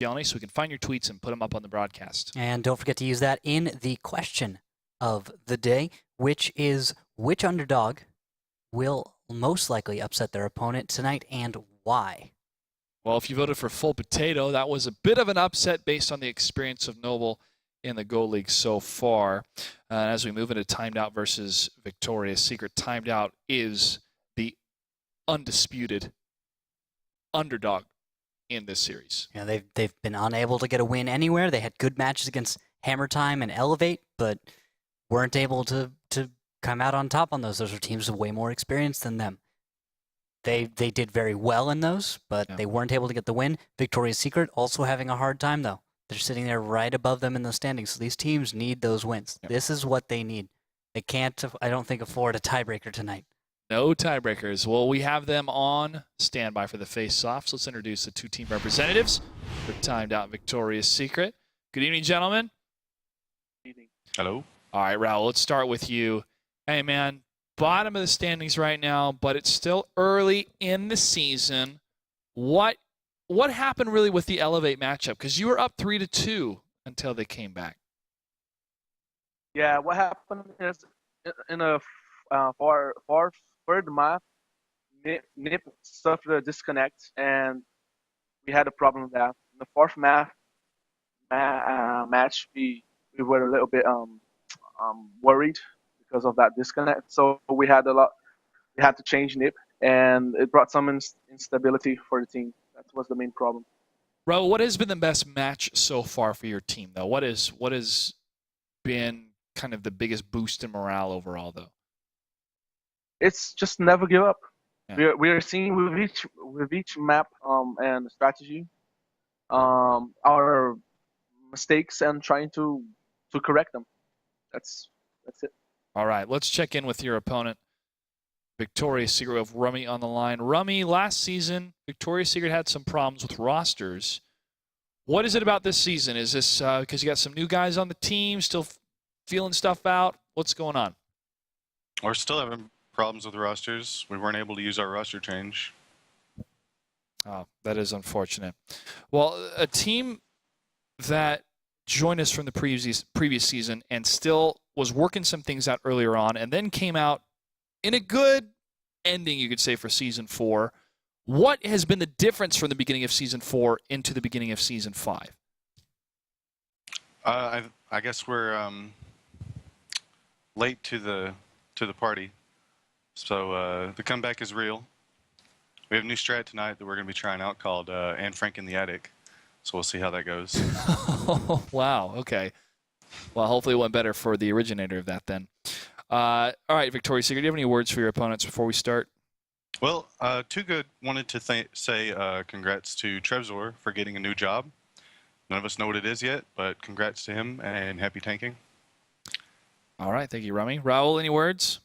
WGLNA, so we can find your tweets and put them up on the broadcast. And don't forget to use that in the question of the day, which is which underdog will most likely upset their opponent tonight and why? Well, if you voted for Full Potato, that was a bit of an upset based on the experience of Noble in the Go League so far. As we move into Timed Out versus Victoria's Secret, Timed Out is the undisputed underdog in this series. Yeah, they've been unable to get a win anywhere. They had good matches against Hammer Time and Elevate, but weren't able to come out on top on those. Those are teams with way more experience than them. They did very well in those, but they weren't able to get the win. Victoria's Secret also having a hard time, though. They're sitting there right above them in the standings, so these teams need those wins. Yep. This is what they need. They can't, I don't think, afford a tiebreaker tonight. No tiebreakers. Well, we have them on standby for the face-offs. Let's introduce the two team representatives for Timed Out Victoria's Secret. Good evening, gentlemen. Good evening. Hello. All right, Raul, let's start with you. Hey, man, bottom of the standings right now, but it's still early in the season. What happened really with the Elevate matchup? Because you were up 3-2 until they came back. Yeah, what happened is in a third map, Nip suffered a disconnect, and we had a problem with that. In the fourth match, we were a little bit worried because of that disconnect. So we had to change Nip, and it brought some instability for the team. That was the main problem. Raul, what has been the best match so far for your team, though? What has been kind of the biggest boost in morale overall, though? It's just never give up. Yeah. We are seeing with each map and strategy our mistakes and trying to correct them. That's it. All right, let's check in with your opponent, Victoria's Secret, of Rummy on the line. Rummy, last season, Victoria's Secret had some problems with rosters. What is it about this season? Is this because you got some new guys on the team, still feeling stuff out? What's going on? We're still having problems with rosters. We weren't able to use our roster change. Oh, that is unfortunate. Well, a team that joined us from the previous season and still was working some things out earlier on and then came out in a good ending, you could say, for Season 4. What has been the difference from the beginning of Season 4 into the beginning of Season 5? I guess we're late to the party. So the comeback is real. We have a new strat tonight that we're going to be trying out called Anne Frank in the Attic. So we'll see how that goes. Oh, wow. Okay. Well, hopefully it went better for the originator of that then. All right, Victoria's Secret, do you have any words for your opponents before we start? Well, Too Good wanted to say congrats to Trevzor for getting a new job. None of us know what it is yet, but congrats to him and happy tanking. All right, thank you, Rummy. Raul, any words?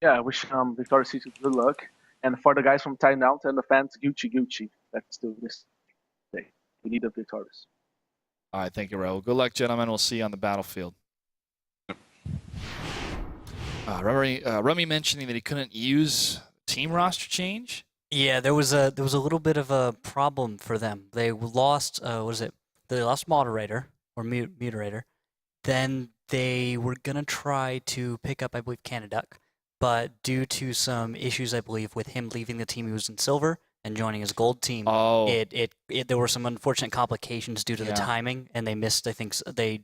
Yeah, I wish Victoria's Secret good luck. And for the guys from Timed Out and the fans, Gucci. Let's do this day. We need the victorious. All right, thank you, Raul. Good luck, gentlemen. We'll see you on the battlefield. Rummy mentioning that he couldn't use team roster change. Yeah, there was a little bit of a problem for them. They lost They lost moderator or muterator. Then they were gonna try to pick up, I believe, Canaduck, but due to some issues, I believe, with him leaving the team he was in silver and joining his gold team, there were some unfortunate complications due to the timing, and they missed. I think they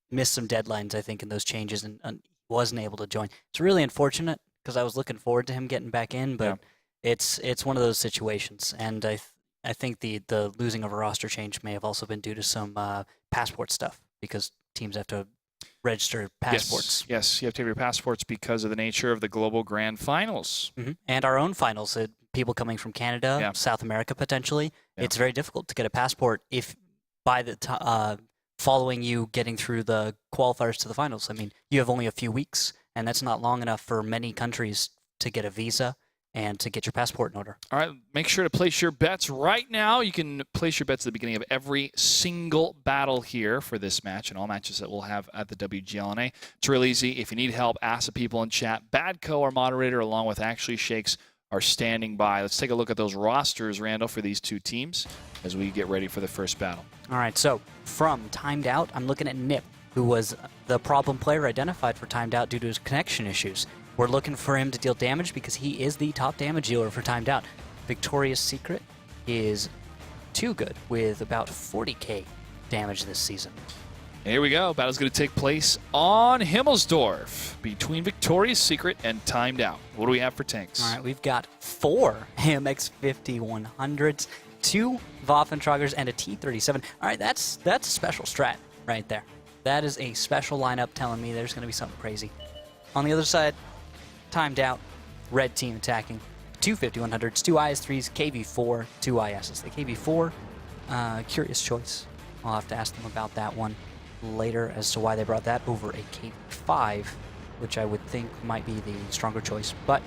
missed some deadlines. I think in those changes, and wasn't able to join. It's really unfortunate because I was looking forward to him getting back in, but it's one of those situations, and I think the losing of a roster change may have also been due to some passport stuff because teams have to register passports. Yes, you have to have your passports because of the nature of the Global Grand Finals. Mm-hmm. And our own finals. People coming from Canada, South America potentially. Yeah. It's very difficult to get a passport if by the following you getting through the qualifiers to the finals. I mean, you have only a few weeks, and that's not long enough for many countries to get a visa and to get your passport in order. All right, make sure to place your bets right now. You can place your bets at the beginning of every single battle here for this match and all matches that we'll have at the WGLNA. It's real easy. If you need help, ask the people in chat. Badco, our moderator, along with Actually Shakes, are standing by. Let's take a look at those rosters, Randall, for these two teams as we get ready for the first battle. All right, so from timed out, I'm looking at Nip, who was the problem player identified for timed out due to his connection issues. We're looking for him to deal damage because he is the top damage dealer for timed out. Victoria's Secret is too good with about 40k damage this season. Here we go. Battle's going to take place on Himmelsdorf between Victoria's Secret and Timed Out. What do we have for tanks? All right, we've got 4 AMX 5100s, 2 Waffentragers, and a T-37. All right, that's a special strat right there. That is a special lineup telling me there's going to be something crazy. On the other side, Timed Out, red team attacking. 2 5100s, 2 IS-3s, KV-4, 2 ISs. The KV-4, curious choice. I'll have to ask them about that one later as to why they brought that over a KV-5, which I would think might be the stronger choice. But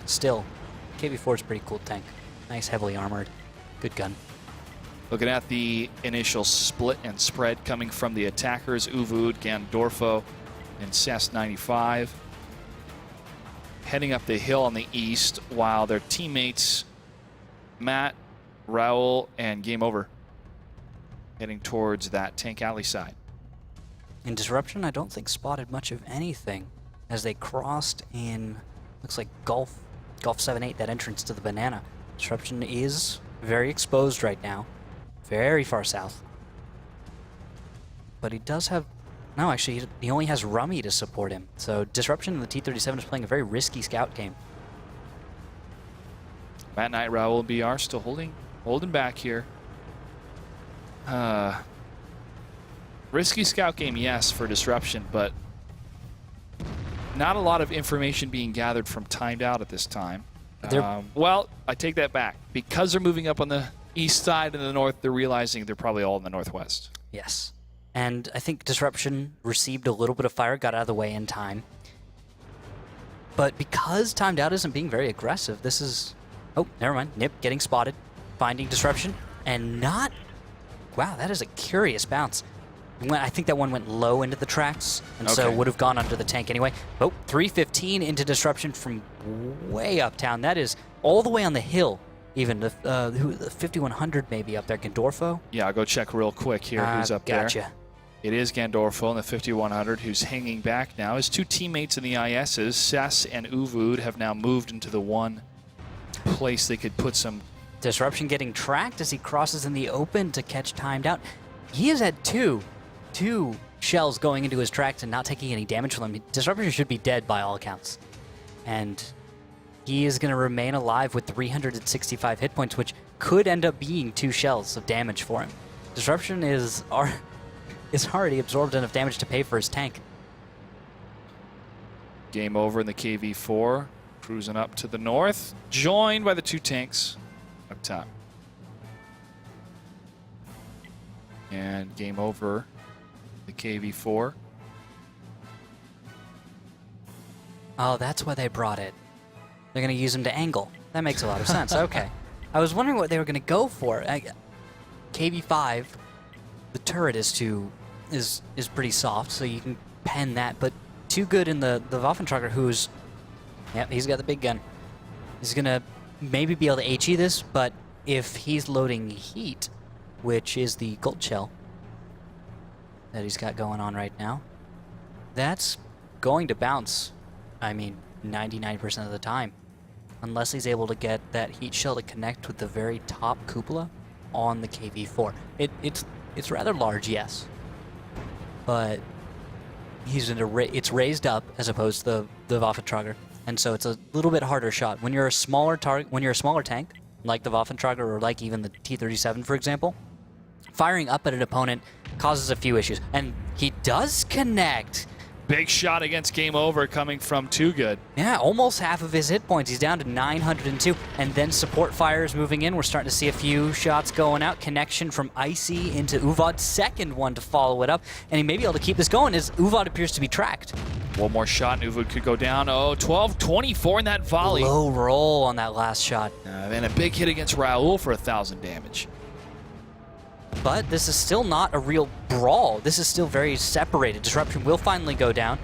still, KV-4 is a pretty cool tank. Nice, heavily armored. Good gun. Looking at the initial split and spread coming from the attackers, Uvud, Gandorfo, and Cess 95. Heading up the hill on the east, while their teammates, Matt, Raul, and Game Over, heading towards that tank alley side. In Disruption, I don't think spotted much of anything as they crossed in, looks like Gulf 7-8, that entrance to the banana. Disruption is very exposed right now, very far south. But he does have, no, actually, he only has Rummy to support him. So Disruption and the T-37 is playing a very risky scout game. Matt Knight, Raul, and BR still holding back here. Risky scout game, yes, for Disruption, but not a lot of information being gathered from Timed Out at this time. Well, I take that back. Because they're moving up on the east side and the north, they're realizing they're probably all in the northwest. Yes. And I think Disruption received a little bit of fire, got out of the way in time. But because Timed Out isn't being very aggressive, this is... Oh, never mind. Nip getting spotted, finding Disruption, and not... Wow, that is a curious bounce. I think that one went low into the tracks, and so would have gone under the tank anyway. Oh, 315 into Disruption from way uptown. That is all the way on the hill. Even the 5100 maybe up there. Gandorfo? Yeah, I'll go check real quick here who's up there. Gotcha. It is Gandorfo in the 5100 who's hanging back now. His two teammates in the ISs, Cess and Uvud, have now moved into the one place they could put some... Disruption getting tracked as he crosses in the open to catch Timed Out. He has had two shells going into his tracks and not taking any damage from them. Disruption should be dead by all accounts. And he is going to remain alive with 365 hit points, which could end up being 2 shells of damage for him. Disruption is already absorbed enough damage to pay for his tank. Game Over in the KV-4, cruising up to the north, joined by the 2 tanks up top. And Game Over the KV-4. Oh, that's why they brought it. They're going to use him to angle. That makes a lot of sense. Okay. I was wondering what they were going to go for. KV-5, the turret is pretty soft, so you can pen that, but too good in the Waffentrager, who's... Yep, he's got the big gun. He's going to maybe be able to HE this, but if he's loading heat, which is the gold shell that he's got going on right now, that's going to bounce, 99% of the time. Unless he's able to get that heat shell to connect with the very top cupola on the KV-4. It's rather large, yes. But it's raised up as opposed to the Waffentrager. And so it's a little bit harder shot. When you're a smaller tank, like the Waffentrager or like even the T-37, for example, firing up at an opponent causes a few issues. And he does connect. Big shot against Game Over coming from Too Good. Yeah, almost half of his hit points. He's down to 902. And then support fire is moving in. We're starting to see a few shots going out. Connection from Icy into Uvad. Second one to follow it up. And he may be able to keep this going as Uvad appears to be tracked. One more shot and Uvud could go down. Oh, 12-24 in that volley. Low roll on that last shot. And a big hit against Raul for 1,000 damage. But this is still not a real brawl. This is still very separated. Disruption will finally go down.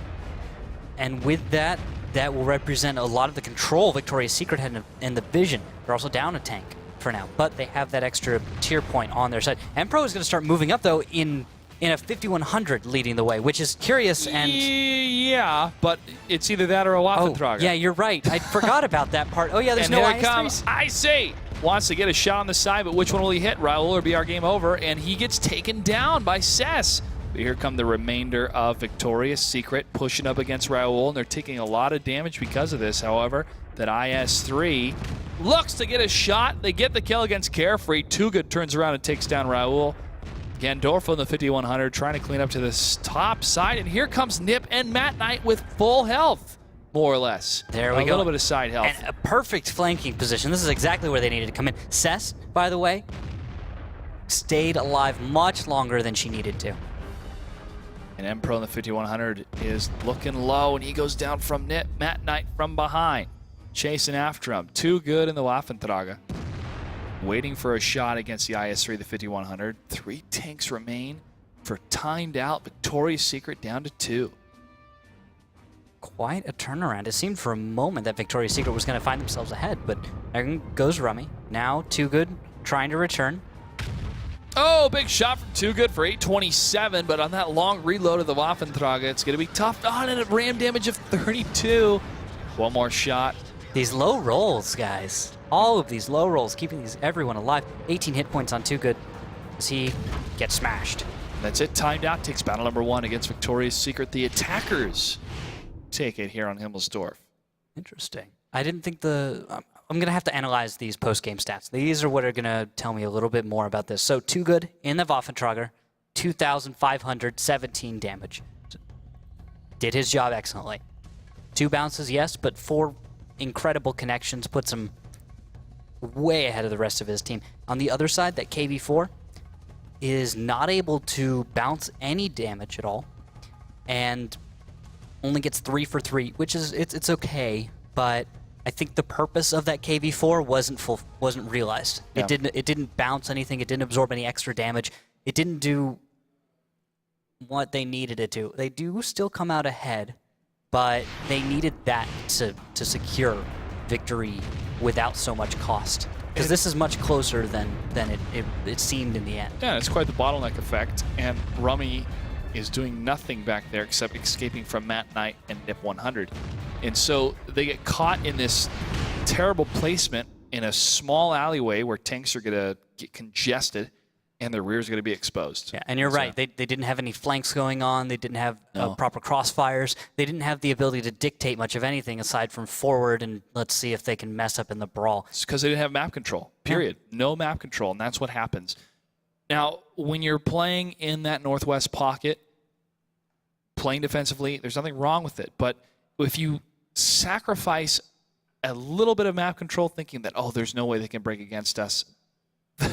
And with that, that will represent a lot of the control Victoria's Secret had in the vision. They're also down a tank for now, but they have that extra tier point on their side. Empro is going to start moving up, though, in a 5100 leading the way, which is curious. And yeah, but it's either that or a Waffentrager. yeah, you're right. I forgot about that part. Oh, yeah, there's And no here comes IC. Wants to get a shot on the side, but which one will he hit? Raul or be our game over? And he gets taken down by Cess. But here come the remainder of Victoria's Secret pushing up against Raul, and they're taking a lot of damage because of this. However, that IS-3 looks to get a shot. They get the kill against Carefree. Too Good turns around and takes down Raul. Gandorfo in the 5100 trying to clean up to this top side, and here comes Nip and Matt Knight with full health. More or less. There we go. A little bit of side health. And a perfect flanking position. This is exactly where they needed to come in. Cess, by the way, stayed alive much longer than she needed to. And Mpro in the 5100 is looking low, and he goes down from Nip. Matt Knight from behind, chasing after him. Too Good in the Waffentrager. Waiting for a shot against the IS-3, the 5100. 3 tanks remain for timed out. Victoria's Secret down to 2. Quite a turnaround. It seemed for a moment that Victoria's Secret was going to find themselves ahead, but there goes Rummy. Now Too Good trying to return. Oh, big shot from Too Good for 827, but on that long reload of the Waffentrager, it's going to be tough on it. Ram damage of 32. One more shot. These low rolls, guys. All of these low rolls, keeping everyone alive. 18 hit points on Too Good as he gets smashed. That's it. Timed out. Takes battle number 1 against Victoria's Secret. The attackers take it here on Himmelsdorf. Interesting. I didn't think I'm going to have to analyze these post-game stats. These are what are going to tell me a little bit more about this. So Too Good in the Waffentrager, 2,517 damage. Did his job excellently. 2 bounces, yes, but 4 incredible connections puts him way ahead of the rest of his team. On the other side, that KV-4 is not able to bounce any damage at all, and only gets 3 for 3, which is it's okay, but I think the purpose of that KV-4 wasn't realized. Yeah. It didn't bounce anything. It didn't absorb any extra damage. It didn't do what they needed it to. They do still come out ahead, but they needed that to secure victory without so much cost. Because this is much closer than it seemed in the end. Yeah, it's quite the bottleneck effect, and Rummy is doing nothing back there except escaping from Matt Knight and Nip 100. And so they get caught in this terrible placement in a small alleyway where tanks are going to get congested and their rears are going to be exposed. Yeah, and you're right. They didn't have any flanks going on. They didn't have proper crossfires. They didn't have the ability to dictate much of anything aside from forward and let's see if they can mess up in the brawl. It's because they didn't have map control, period. Yeah. No map control, and that's what happens. Now, when you're playing in that northwest pocket, playing defensively, there's nothing wrong with it. But if you sacrifice a little bit of map control thinking that, oh, there's no way they can break against us,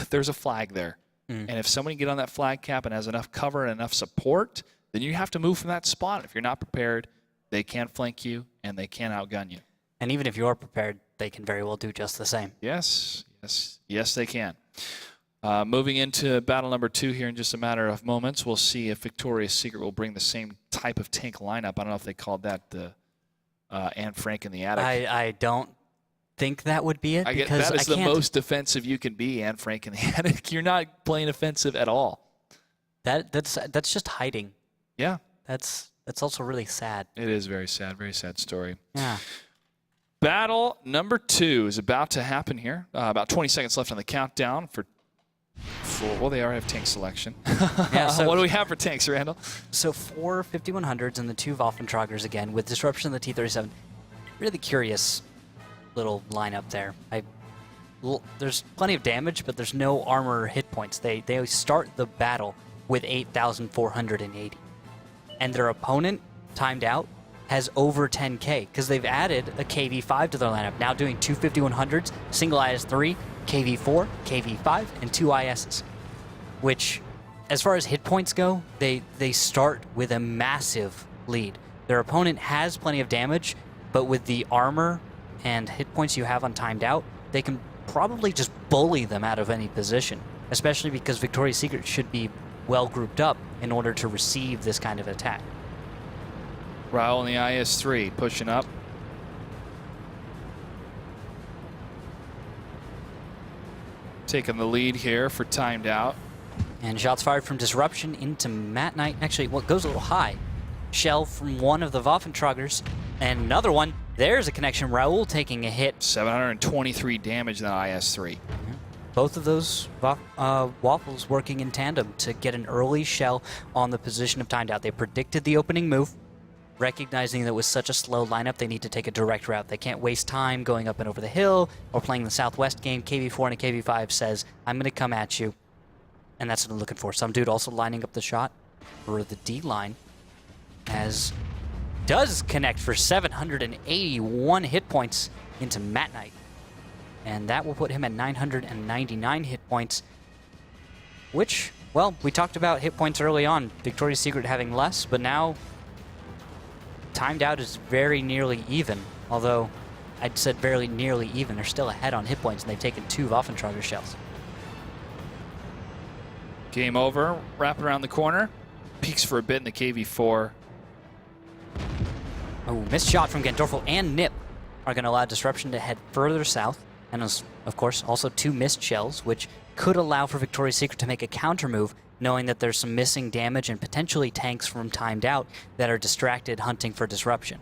there's a flag there. And if somebody can get on that flag cap and has enough cover and enough support, then you have to move from that spot. If you're not prepared, they can flank you and they can outgun you. And even if you're prepared, they can very well do just the same. Yes, they can. Moving into battle number 2 here in just a matter of moments, we'll see if Victoria's Secret will bring the same type of tank lineup. I don't know if they called that the Anne Frank in the attic. I don't think that would be it. Because that is the most defensive you can be, Anne Frank in the attic. You're not playing offensive at all. That's just hiding. Yeah. That's also really sad. It is very sad story. Yeah. Battle number 2 is about to happen here. About 20 seconds left on the countdown for well, they already have tank selection. Yeah, so what do we have for tanks, Randall? So 4 5100s and the 2 Waffentragers again with disruption of the T-37. Really curious little lineup there. There's plenty of damage, but there's no armor or hit points. They start the battle with 8,480. And their opponent, timed out, has over 10k because they've added a KV-5 to their lineup, now doing 2 5100s, single IS-3, KV-4, KV-5, and 2 ISs. Which, as far as hit points go, they start with a massive lead. Their opponent has plenty of damage, but with the armor and hit points you have on timed out, they can probably just bully them out of any position, especially because Victoria's Secret should be well grouped up in order to receive this kind of attack. Raul in the IS-3 pushing up. taking the lead here for timed out. And shots fired from Disruption into Matt Knight. Actually, what goes a little high. Shell from one of the Waffentraggers. And another one. There's a connection. Raul taking a hit. 723 damage in that IS-3. Both of those Waffles working in tandem to get an early shell on the position of timed out. They predicted the opening move, recognizing that it was such a slow lineup, they need to take a direct route. They can't waste time going up and over the hill or playing the Southwest game. KV4 and a KV5 says, I'm going to come at you. And that's what I'm looking for. Some dude also lining up the shot for the D line, as does connect for 781 hit points into Matt Knight. And that will put him at 999 hit points, which, well, we talked about hit points early on. Victoria's Secret having less, but now timed out is very nearly even. Although I'd said very nearly even. They're still ahead on hit points, and they've taken 2 Waffentragger shells. Game over. Wrap around the corner. Peeks for a bit in the KV4. Oh, missed shot from Gandorfo and Nip are going to allow Disruption to head further south. And of course, also 2 missed shells, which could allow for Victoria's Secret to make a counter move, knowing that there's some missing damage and potentially tanks from timed out that are distracted hunting for Disruption.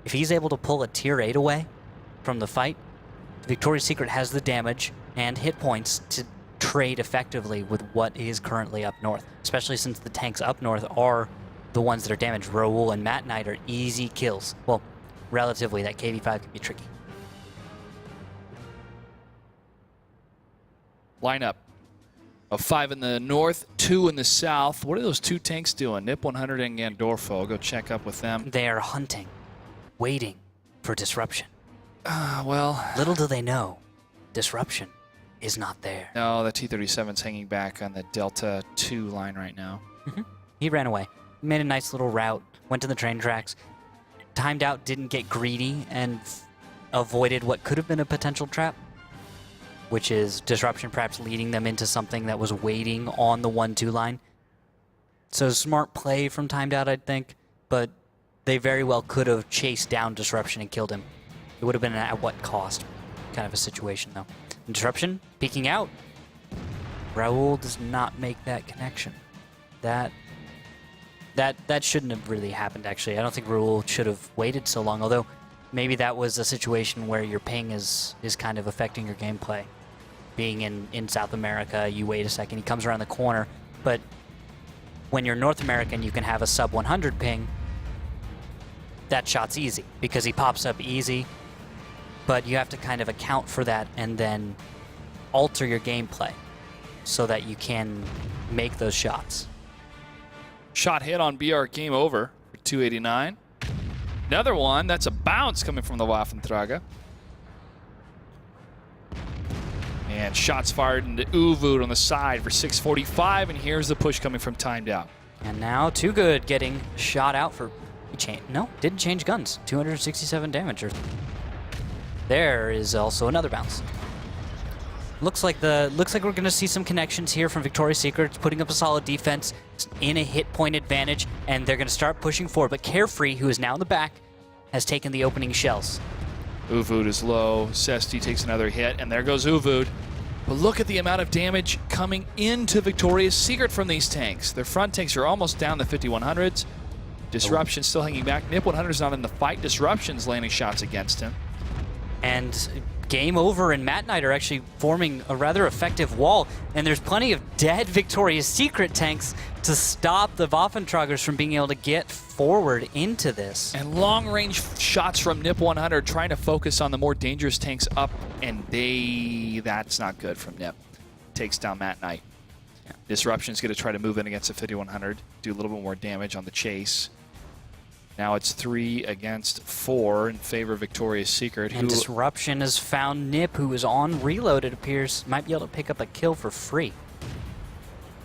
If he's able to pull a tier 8 away from the fight, Victoria's Secret has the damage and hit points to trade effectively with what is currently up north, especially since the tanks up north are the ones that are damaged. Raul and Matt Knight are easy kills. Well, relatively, that KV5 can be tricky. Lineup of 5 in the north, 2 in the south. What are those 2 tanks doing? Nip 100 and Gandorfo. I'll go check up with them. They are hunting, waiting for Disruption. Well, Little do they know, Disruption is not there. no, the T-37's hanging back on the Delta 2 line right now. He ran away. Made a nice little route, went to the train tracks, timed out, didn't get greedy, and avoided what could have been a potential trap, which is Disruption perhaps leading them into something that was waiting on the 1-2 line. So smart play from timed out, I'd think, but they very well could have chased down Disruption and killed him. It would have been at what cost kind of a situation, though. And Disruption peeking out. Raul does not make that connection. That shouldn't have really happened, actually. I don't think Raul should have waited so long, although maybe that was a situation where your ping is kind of affecting your gameplay. Being in South America, you wait a second, he comes around the corner, but when you're North American, you can have a sub 100 ping. That shot's easy, because he pops up easy, but you have to kind of account for that and then alter your gameplay so that you can make those shots. Shot hit on BR, game over for 289. Another one, that's a bounce coming from the Waffentragger. And shots fired into Uvud on the side for 645, and here's the push coming from timed out. And now Too Good getting shot out for... No, didn't change guns. 267 damage. There is also another bounce. Looks like we're going to see some connections here from Victoria's Secret, putting up a solid defense in a hit point advantage, and they're going to start pushing forward. But Carefree, who is now in the back, has taken the opening shells. Uvud is low. Sesti takes another hit, and there goes Uvud. But look at the amount of damage coming into Victoria's Secret from these tanks. Their front tanks are almost down the 5100s. Disruption still hanging back. Nip 100 is not in the fight. Disruption's landing shots against him. And game over, and Matt Knight are actually forming a rather effective wall, and there's plenty of dead Victoria's Secret tanks to stop the Waffentraggers from being able to get forward into this. And long-range shots from Nip 100 trying to focus on the more dangerous tanks up, and that's not good from Nip. Takes down Matt Knight. Yeah. Disruption's going to try to move in against the 5100, do a little bit more damage on the chase. Now it's 3 against 4 in favor of Victoria's Secret. And Disruption has found Nip, who is on reload, it appears. Might be able to pick up a kill for free.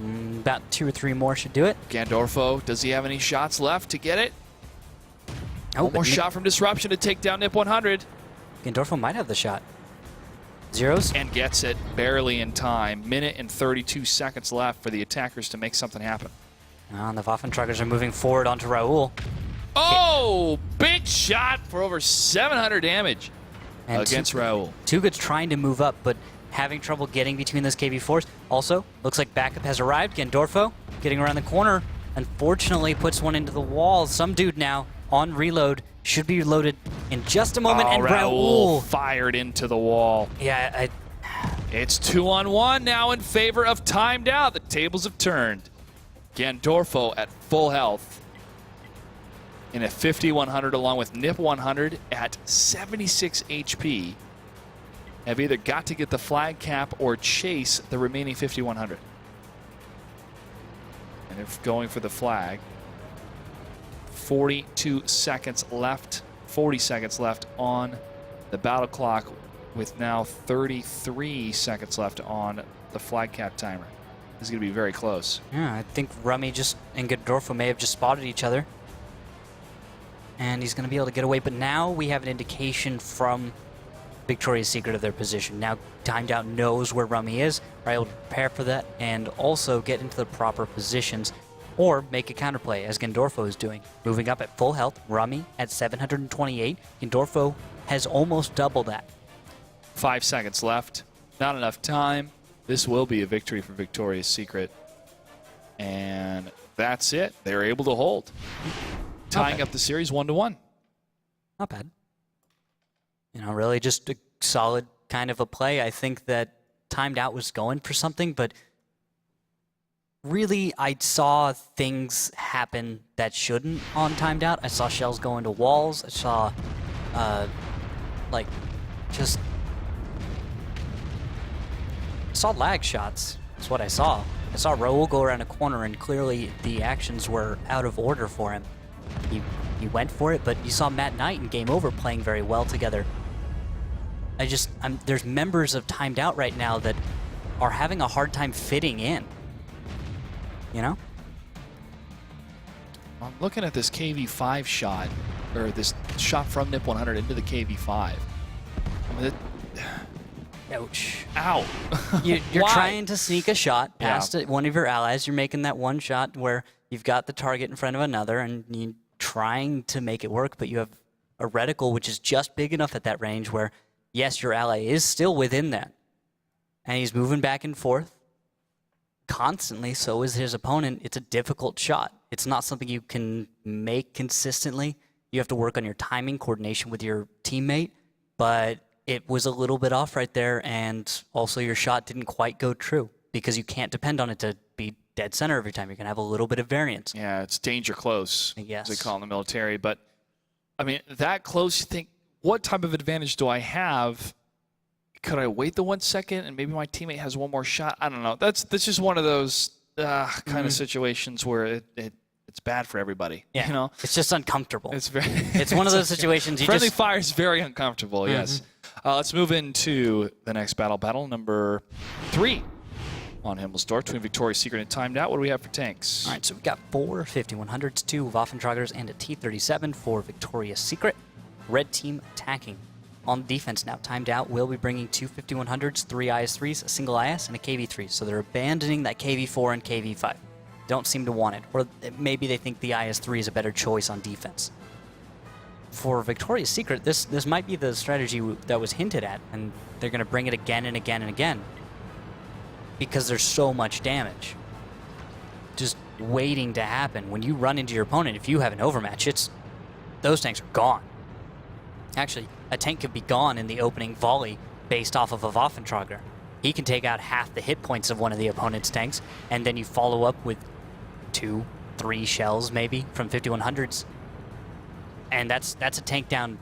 About 2 or 3 more should do it. Gandorfo, does he have any shots left to get it? Oh, One more shot from Disruption to take down Nip 100. Gandorfo might have the shot. Zeros. And gets it barely in time. Minute and 32 seconds left for the attackers to make something happen. And the Waffentraggers are moving forward onto Raul. Oh, big shot for over 700 damage against Raul. Too Good's trying to move up, but having trouble getting between those KV4s. Also, looks like backup has arrived. Gandorfo getting around the corner. Unfortunately, puts one into the wall. Some dude now on reload. Should be reloaded in just a moment. And Raul Raul fired into the wall. Yeah, It's 2-on-1 now in favor of Timed Out. The tables have turned. Gandorfo at full health in a 5100 along with Nip 100 at 76 HP have either got to get the flag cap or chase the remaining 5100. And they're going for the flag. 42 seconds left, 40 seconds left on the battle clock with now 33 seconds left on the flag cap timer. This is going to be very close. yeah, I think Rummy and Gandorfo may have just spotted each other. And he's going to be able to get away. But now we have an indication from Victoria's Secret of their position. Now Timed Out knows where Rummy is, are able to prepare for that, and also get into the proper positions, or make a counterplay, as Gandorfo is doing. Moving up at full health, Rummy at 728. Gandorfo has almost double that. 5 seconds left. Not enough time. This will be a victory for Victoria's Secret. And that's it. They're able to hold. Tying up the series 1-1. Not bad. You know, really just a solid kind of a play. I think that Timed Out was going for something, but really I saw things happen that shouldn't on Timed Out. I saw shells go into walls. I saw, lag shots. That's what I saw. I saw Raul go around a corner, and clearly the actions were out of order for him. He went for it, but you saw Matt Knight and Game Over playing very well together. There's members of Timed Out right now that are having a hard time fitting in. You know? I'm looking at this KV5 shot, or this shot from Nip 100 into the KV5. I mean, Ouch. ow. You're Why? trying to sneak a shot past one of your allies. You're making that one shot where you've got the target in front of another, and you're trying to make it work, but you have a reticle which is just big enough at that range where, yes, your ally is still within that. And he's moving back and forth constantly, so is his opponent. It's a difficult shot. It's not something you can make consistently. You have to work on your timing, coordination with your teammate, but it was a little bit off right there, and also your shot didn't quite go true because you can't depend on it to be dead center every time. You're going to have a little bit of variance. Yeah, it's danger close, Yes. as they call it in the military. But, I mean, that close, you think, what type of advantage do I have? Could I wait the 1 second and maybe my teammate has one more shot? I don't know. That's just one of those kind of situations where it's bad for everybody. Yeah, You know? it's just uncomfortable. It's One of those situations you Friendly just... fire is very uncomfortable, yes. Let's move into the next battle number 3 on Himmelsdorf between Victoria's Secret and Timed Out. What do we have for tanks? All right, so we've got 4 5100s, 2 Waffentraggers, and a T-37 for Victoria's Secret. Red team attacking. On defense now, Timed Out will be bringing 2 5100s, 3 IS-3s, a single IS, and a KV-3. So they're abandoning that KV-4 and KV-5. Don't seem to want it. Or maybe they think the IS-3 is a better choice on defense. For Victoria's Secret, this might be the strategy that was hinted at, and they're going to bring it again and again and again because there's so much damage just waiting to happen. When you run into your opponent, if you have an overmatch, those tanks are gone. Actually, a tank could be gone in the opening volley based off of a Waffentrager. He can take out half the hit points of one of the opponent's tanks, and then you follow up with 2, 3 shells maybe from 5100s. And that's a tank down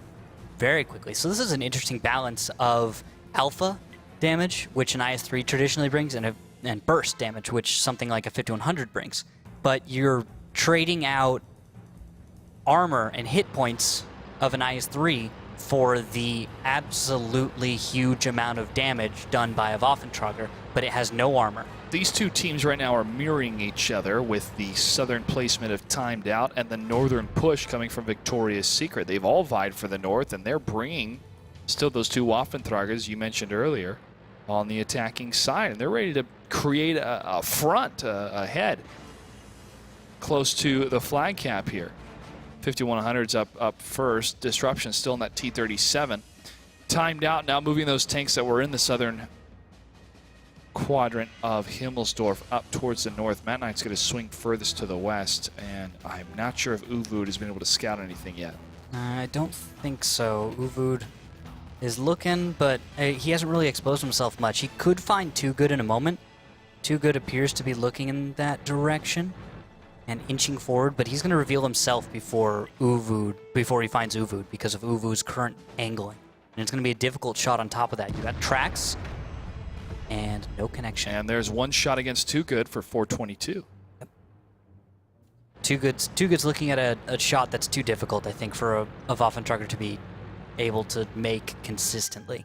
very quickly. So this is an interesting balance of alpha damage, which an IS-3 traditionally brings, and burst damage, which something like a 5100 brings. But you're trading out armor and hit points of an IS-3 for the absolutely huge amount of damage done by a Waffentrager, but it has no armor. These two teams right now are mirroring each other with the southern placement of Timed Out and the northern push coming from Victoria's Secret. They've all vied for the north, and they're bringing still those 2 Waffentragers you mentioned earlier on the attacking side, and they're ready to create a front ahead close to the flag cap here. 5100's up first. Disruption still in that T-37. Timed Out now moving those tanks that were in the southern quadrant of Himmelsdorf up towards the north. Matt Knight's going to swing furthest to the west, and I'm not sure if Uvud has been able to scout anything yet. I don't think so. Uvud is looking, but he hasn't really exposed himself much. He could find Too Good in a moment. Too Good appears to be looking in that direction and inching forward, but he's going to reveal himself before he finds Uvud because of Uvud's current angling. And it's going to be a difficult shot on top of that. You got tracks and no connection. And there's one shot against Too Good for 422. Yep. Too Good's looking at a shot that's too difficult, I think, for a Waffentrager to be able to make consistently.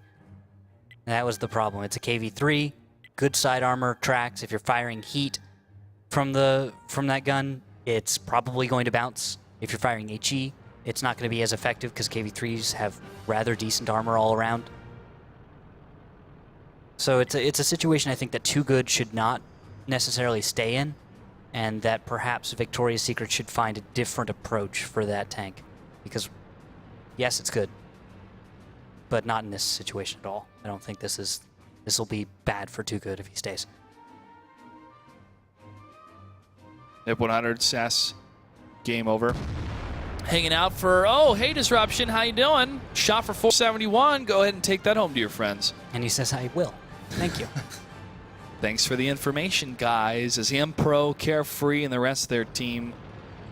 And that was the problem. It's a KV-3, good side armor, tracks. If you're firing heat from that gun, it's probably going to bounce. If you're firing HE, it's not going to be as effective because KV-3s have rather decent armor all around. So it's a situation I think that Too Good should not necessarily stay in, and that perhaps Victoria's Secret should find a different approach for that tank. Because, yes, it's good, but not in this situation at all. I don't think this will be bad for Too Good if he stays. NIP 100, Sass, game over. Hanging out for, hey, Disruption, how you doing? Shot for 471. Go ahead and take that home to your friends. And he says, I will. Thank you. Thanks for the information, guys. As M-Pro, Carefree, and the rest of their team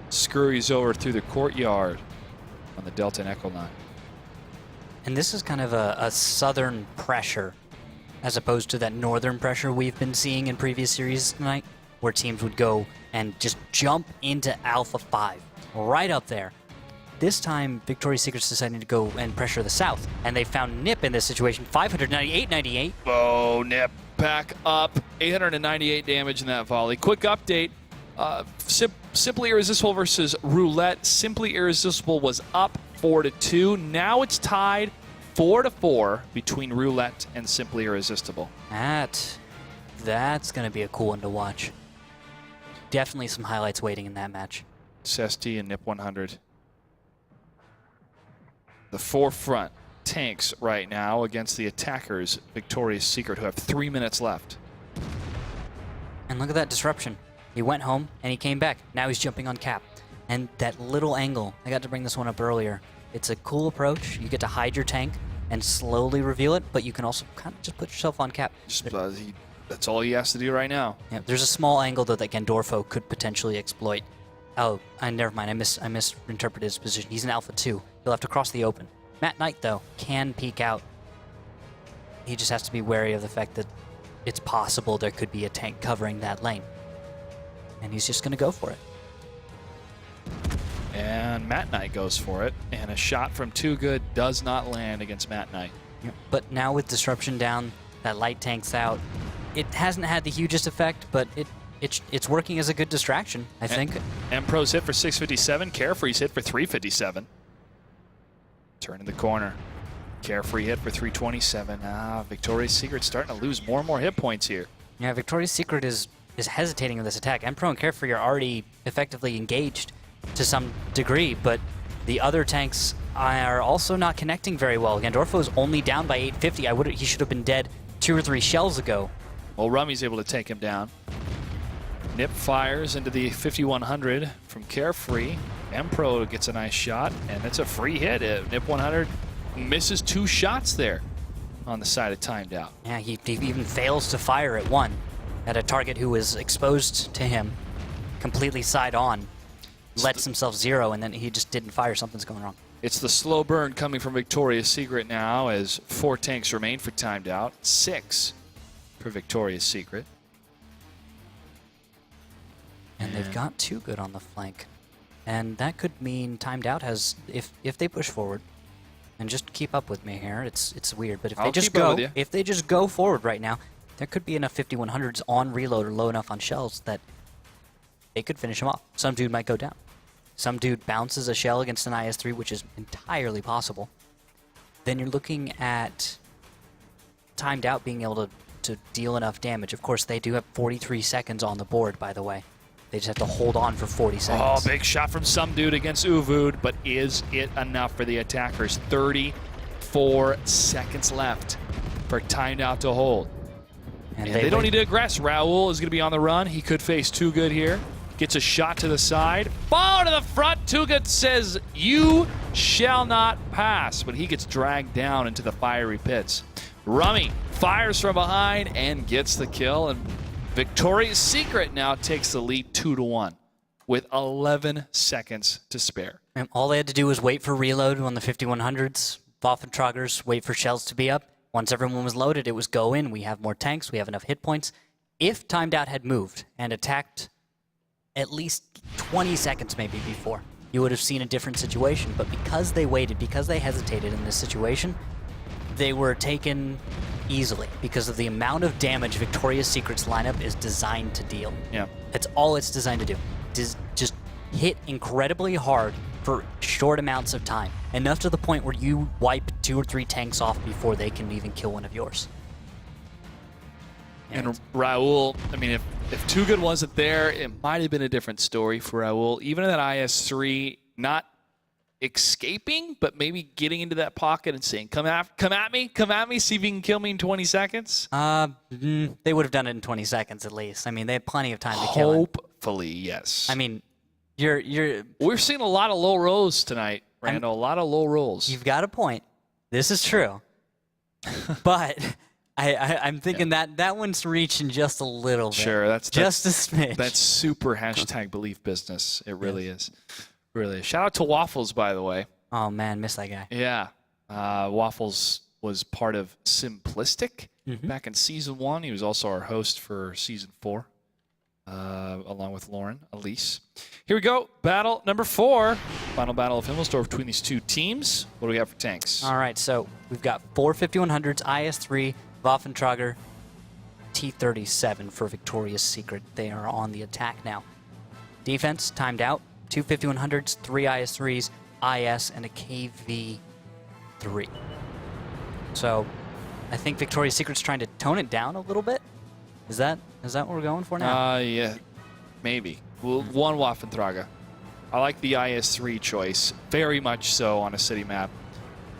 scurries over through the courtyard on the Delta and Echo 9. And this is kind of a southern pressure as opposed to that northern pressure we've been seeing in previous series tonight, where teams would go and just jump into Alpha 5 right up there. This time, Victoria's Secret's deciding to go and pressure the south, and they found NIP in this situation, 598.98. Oh, NIP back up, 898 damage in that volley. Quick update, Simply Irresistible versus Roulette. Simply Irresistible was up 4-2. Now it's tied 4-4 between Roulette and Simply Irresistible. That's going to be a cool one to watch. Definitely some highlights waiting in that match. SST and NIP 100. The forefront tanks right now against the attackers, Victoria's Secret, who have 3 minutes left. And look at that disruption. He went home and he came back. Now he's jumping on cap. And that little angle, I got to bring this one up earlier. It's a cool approach. You get to hide your tank and slowly reveal it, but you can also kind of just put yourself on cap. That's all he has to do right now. Yeah, there's a small angle though that Gandorfo could potentially exploit. Oh, never mind. I misinterpreted his position. He's in Alpha 2. He'll have to cross the open. Matt Knight, though, can peek out. He just has to be wary of the fact that it's possible there could be a tank covering that lane. And he's just going to go for it. And Matt Knight goes for it. And a shot from Too Good does not land against Matt Knight. Yeah, but now with disruption down, that light tank's out. It hasn't had the hugest effect, but it's working as a good distraction, I think. M-Pro's hit for 657. Carefree's hit for 357. Turning the corner. Carefree hit for 327. Victoria's Secret's starting to lose more and more hit points here. Yeah, Victoria's Secret is hesitating with this attack. M-Pro and Carefree are already effectively engaged to some degree, but the other tanks are also not connecting very well. Gandorfo's only down by 850. He should have been dead 2 or 3 shells ago. Well, Rummy's able to take him down. NIP fires into the 5100 from Carefree. M-Pro gets a nice shot, and it's a free hit. NIP 100 misses 2 shots there on the side of Timed Out. Yeah, he even fails to fire at one at a target who was exposed to him completely side on. Lets himself 0, and then he just didn't fire. Something's going wrong. It's the slow burn coming from Victoria's Secret now as 4 tanks remain for Timed Out. 6 for Victoria's Secret. And they've got Too Good on the flank. And that could mean Timed Out has, if they push forward, and just keep up with me here, it's weird, but if they just go forward right now, there could be enough 5100s on reload or low enough on shells that they could finish him off. Some dude might go down. Some dude bounces a shell against an IS-3, which is entirely possible. Then you're looking at Timed Out being able to deal enough damage. Of course, they do have 43 seconds on the board, by the way. They just have to hold on for 40 seconds. Oh, big shot from some dude against Uvud, but is it enough for the attackers? 34 seconds left for Timed Out to hold. And they don't need to aggress. Raul is going to be on the run. He could face Too Good here. Gets a shot to the side. Ball to the front. Too Good says, "You shall not pass." But he gets dragged down into the fiery pits. Rummy fires from behind and gets the kill. And Victoria's Secret now takes the lead 2-1 with 11 seconds to spare. And all they had to do was wait for reload on the 5100s. Waffentraggers wait for shells to be up. Once everyone was loaded, it was go in. We have more tanks. We have enough hit points. If Timed Out had moved and attacked at least 20 seconds maybe before, you would have seen a different situation. But because they waited, because they hesitated in this situation, they were taken easily because of the amount of damage Victoria's Secret's lineup is designed to deal. Yeah. That's all it's designed to do. Just hit incredibly hard for short amounts of time. Enough to the point where you wipe 2 or 3 tanks off before they can even kill one of yours. And Raul, I mean, if Too Good wasn't there, it might have been a different story for Raul. Even in that IS-3, not escaping, but maybe getting into that pocket and saying, come at me, see if you can kill me in 20 seconds. They would have done it in 20 seconds at least. I mean, they had plenty of time to kill him. Hopefully, yes. I mean, we're seeing a lot of low rolls tonight, Randall. A lot of low rolls. You've got a point. This is true. But I'm thinking that one's reaching just a little bit. Sure, that's just a smidge. That's super #belief business. It really is. Really is. Shout out to Waffles, by the way. Oh man, miss that guy. Yeah. Waffles was part of Simplistic back in season 1. He was also our host for season 4, along with Lauren, Elise. Here we go. Battle number 4. Final battle of Himmelsdorf between these two teams. What do we have for tanks? All right, so we've got 4 5100s, IS-3, Waffentrager, T-37 for Victoria's Secret. They are on the attack now. Defense, timed out. 2 5100s, 3 IS-3s, IS, and a KV-3. So I think Victoria's Secret's trying to tone it down a little bit. Is that what we're going for now? Yeah, maybe. Well, one Waffentrager. I like the IS-3 choice, very much so on a city map.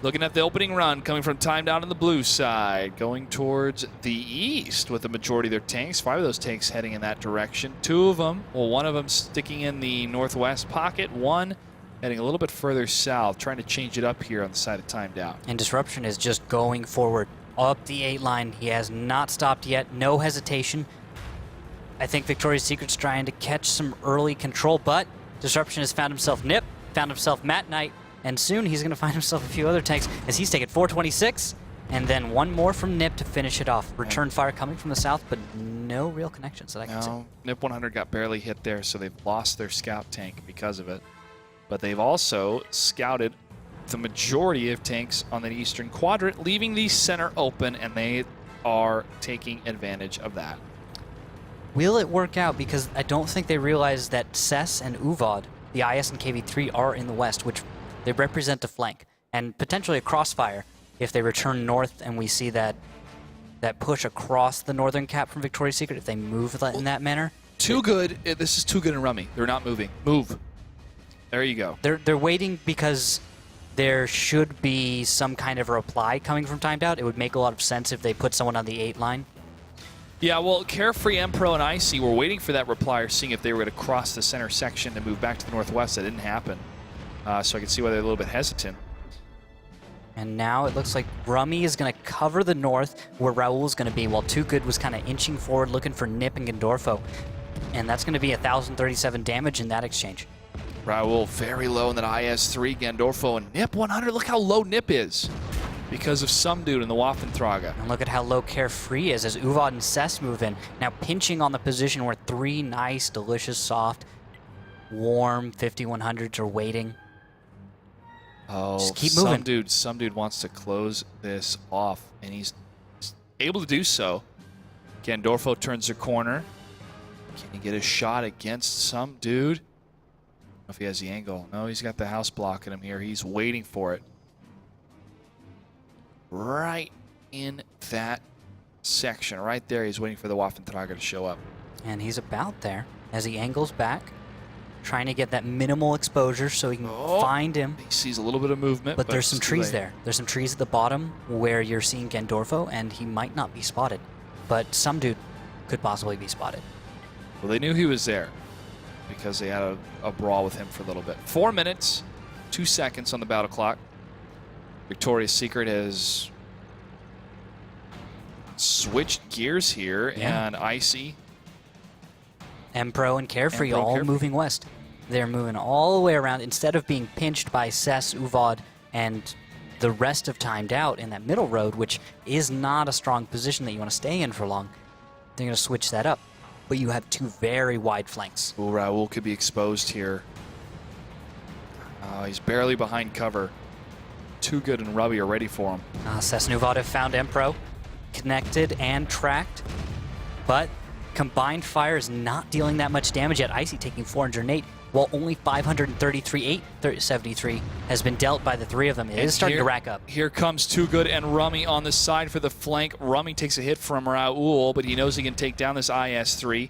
Looking at the opening run, coming from Timed Out on the blue side, going towards the east with the majority of their tanks. 5 of those tanks heading in that direction. 2 of them, well, one of them sticking in the northwest pocket. 1 heading a little bit further south, trying to change it up here on the side of Timed Out. And Disruption is just going forward up the 8 line. He has not stopped yet. No hesitation. I think Victoria's Secret's trying to catch some early control, but Disruption has found himself Nip, found himself Matt Knight, and soon he's going to find himself a few other tanks as he's taken 426, and then 1 more from Nip to finish it off. Return fire coming from the south, but no real connections that I can see. Nip 100 got barely hit there, so they've lost their scout tank because of it. But they've also scouted the majority of tanks on the eastern quadrant, leaving the center open, and they are taking advantage of that. Will it work out? Because I don't think they realize that Cess and Uvad, the IS and KV-3, are in the west, which they represent a flank, and potentially a crossfire if they return north and we see that push across the northern cap from Victoria's Secret, if they move in that manner. Too good. This is Too Good and Rummy. They're not moving. Move. There you go. They're waiting because there should be some kind of a reply coming from Timed Out. It would make a lot of sense if they put someone on the 8 line. Yeah, well, Carefree, Empro, and Icy were waiting for that reply, or seeing if they were going to cross the center section and move back to the northwest. That didn't happen. So I can see why they're a little bit hesitant. And now it looks like Rummy is going to cover the north where Raul's going to be, while Too Good was kind of inching forward looking for Nip and Gandorfo. And that's going to be 1,037 damage in that exchange. Raul very low in that IS-3, Gandorfo, and Nip 100. Look how low Nip is because of some dude in the Waffentrager. And look at how low Carefree is as Uvad and Cess move in. Now pinching on the position where 3 nice, delicious, soft, warm 5100s are waiting. Oh, just keep moving. Some dude wants to close this off, and he's able to do so. Gandorfo turns the corner. Can he get a shot against some dude? I don't know if he has the angle. No, he's got the house blocking him here. He's waiting for it. Right in that section. Right there, he's waiting for the Waffentrager to show up. And he's about there as he angles back, trying to get that minimal exposure so he can find him. He sees a little bit of movement. But there's some trees there. There's some trees at the bottom where you're seeing Gandorfo, and he might not be spotted. but some dude could possibly be spotted. Well, they knew he was there because they had a brawl with him for a little bit. 4 minutes, 2 seconds on the battle clock. Victoria's Secret has switched gears here, and Icy. Empro and Carefree Empro, all Carefree. moving west. They're moving all the way around. Instead of being pinched by Cess, Uvad, and the rest of Timed Out in that middle road, which is not a strong position that you want to stay in for long, they're going to switch that up. But you have two very wide flanks. Ooh, Raul could be exposed here. He's barely behind cover. Too Good and Rubby are ready for him. Cess and Uvad have found Empro, connected and tracked, but combined fire is not dealing that much damage yet. Icy taking 408, while only 533, has been dealt by the three of them. It is starting to rack up. Here comes Too Good and Rummy on the side for the flank. Rummy takes a hit from Raul, but he knows he can take down this IS-3.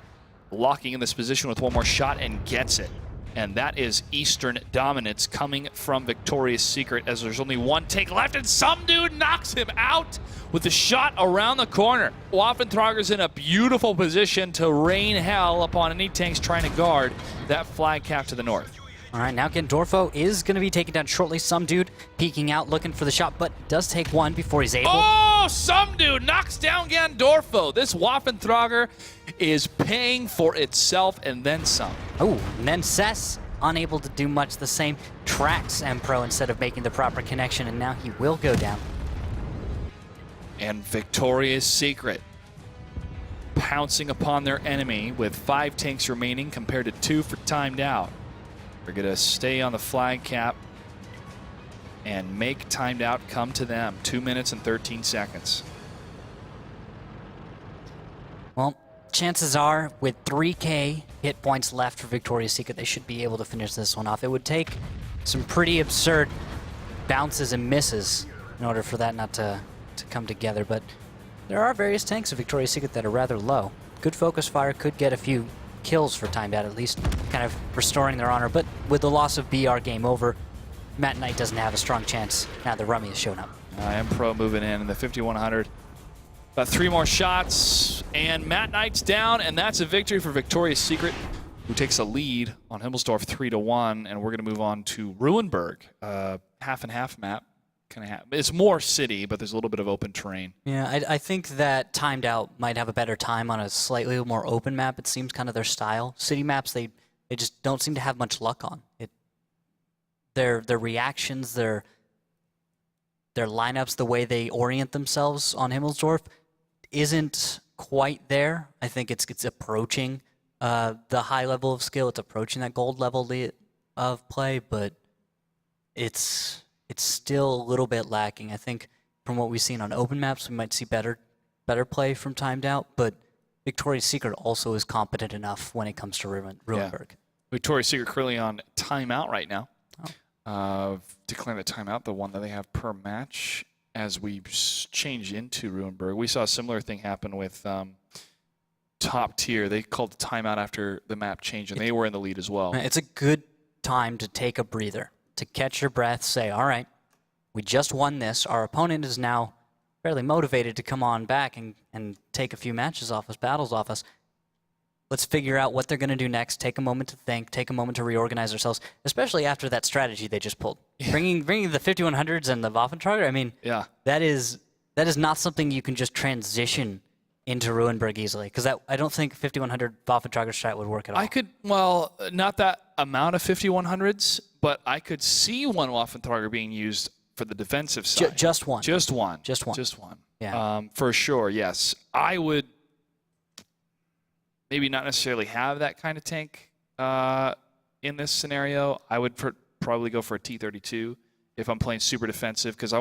Locking in this position with one more shot and gets it. And that is Eastern dominance coming from Victoria's Secret, as there's only one take left, and some dude knocks him out with the shot around the corner. Waffentrager's in a beautiful position to rain hell upon any tanks trying to guard that flag cap to the north. All right, now Gandorfo is going to be taken down shortly. Some dude peeking out, looking for the shot, but does take one before he's able. Oh, some dude knocks down Gandorfo. This Waffentrager is paying for itself and then some. Oh, and then Cess, unable to do much the same, tracks Empro instead of making the proper connection, and now he will go down. And Victoria's Secret pouncing upon their enemy with 5 tanks remaining compared to 2 for Timed Out. We're going to stay on the flag cap and make Timed Out come to them. 2 minutes and 13 seconds. Well, chances are, with 3K hit points left for Victoria's Secret, they should be able to finish this one off. It would take some pretty absurd bounces and misses in order for that not to come together, but there are various tanks of Victoria's Secret that are rather low. Good focus fire could get a few kills for Timed Out, at least kind of restoring their honor, but with the loss of BR game over, Matt Knight doesn't have a strong chance now that Rummy has shown up. M-Pro moving in the 5100. About 3 more shots, and Matt Knight's down, and that's a victory for Victoria's Secret, who takes a lead on Himmelsdorf 3-1, and we're going to move on to Ruinberg. Half and half map. It's more city, but there's a little bit of open terrain. Yeah, I think that Timed Out might have a better time on a slightly more open map. It seems kind of their style. City maps, they just don't seem to have much luck on. Their reactions, their lineups, the way they orient themselves on Himmelsdorf isn't quite there. I think it's approaching the high level of skill. It's approaching that gold level of play, but it's still a little bit lacking. I think from what we've seen on open maps, we might see better play from Timed Out, but Victoria's Secret also is competent enough when it comes to Ruinberg. Yeah. Victoria's Secret currently on timeout right now. Declaring the timeout, the one that they have per match, as we change into Ruinberg. We saw a similar thing happen with Top Tier. They called the timeout after the map change, and they were in the lead as well. It's a good time to take a breather, to catch your breath, say, all right, we just won this. Our opponent is now fairly motivated to come on back and take a few matches off us, battles off us. Let's figure out what they're going to do next, take a moment to think, take a moment to reorganize ourselves, especially after that strategy they just pulled. Yeah. Bringing the 5100s and the Waffentrager, I mean, yeah, that is not something you can just transition into Ruinberg easily, because I don't think 5100 Waffentrager strat would work at all. Not that amount of 5100s, but I could see one Waffentrager being used for the defensive side. Just one. Just one. Yeah. For sure, yes. I would maybe not necessarily have that kind of tank in this scenario. I would probably go for a T-32 if I'm playing super defensive, because I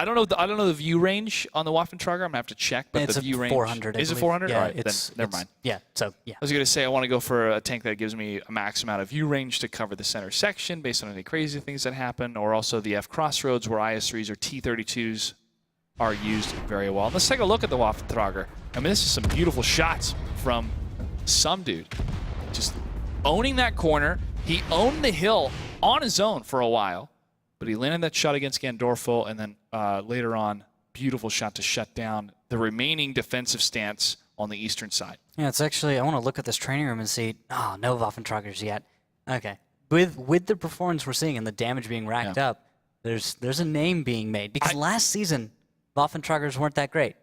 don't know the view range on the Waffentrager. I'm gonna have to check, but it's the view range 400. Is it 400? Yeah, all right, then never mind. Yeah. So yeah. I was gonna say I want to go for a tank that gives me a max amount of view range to cover the center section based on any crazy things that happen, or also the F crossroads where IS-3s or T-32s are used very well. Let's take a look at the Waffentrager. I mean, this is some beautiful shots from some dude. Just owning that corner. He owned the hill on his own for a while, but he landed that shot against Gandorfo, and then later on, beautiful shot to shut down the remaining defensive stance on the eastern side. Yeah, it's actually, I want to look at this training room and see, no Waffentraggers yet. Okay. With the performance we're seeing and the damage being racked up, there's a name being made. Because last season, Waffentraggers weren't that great.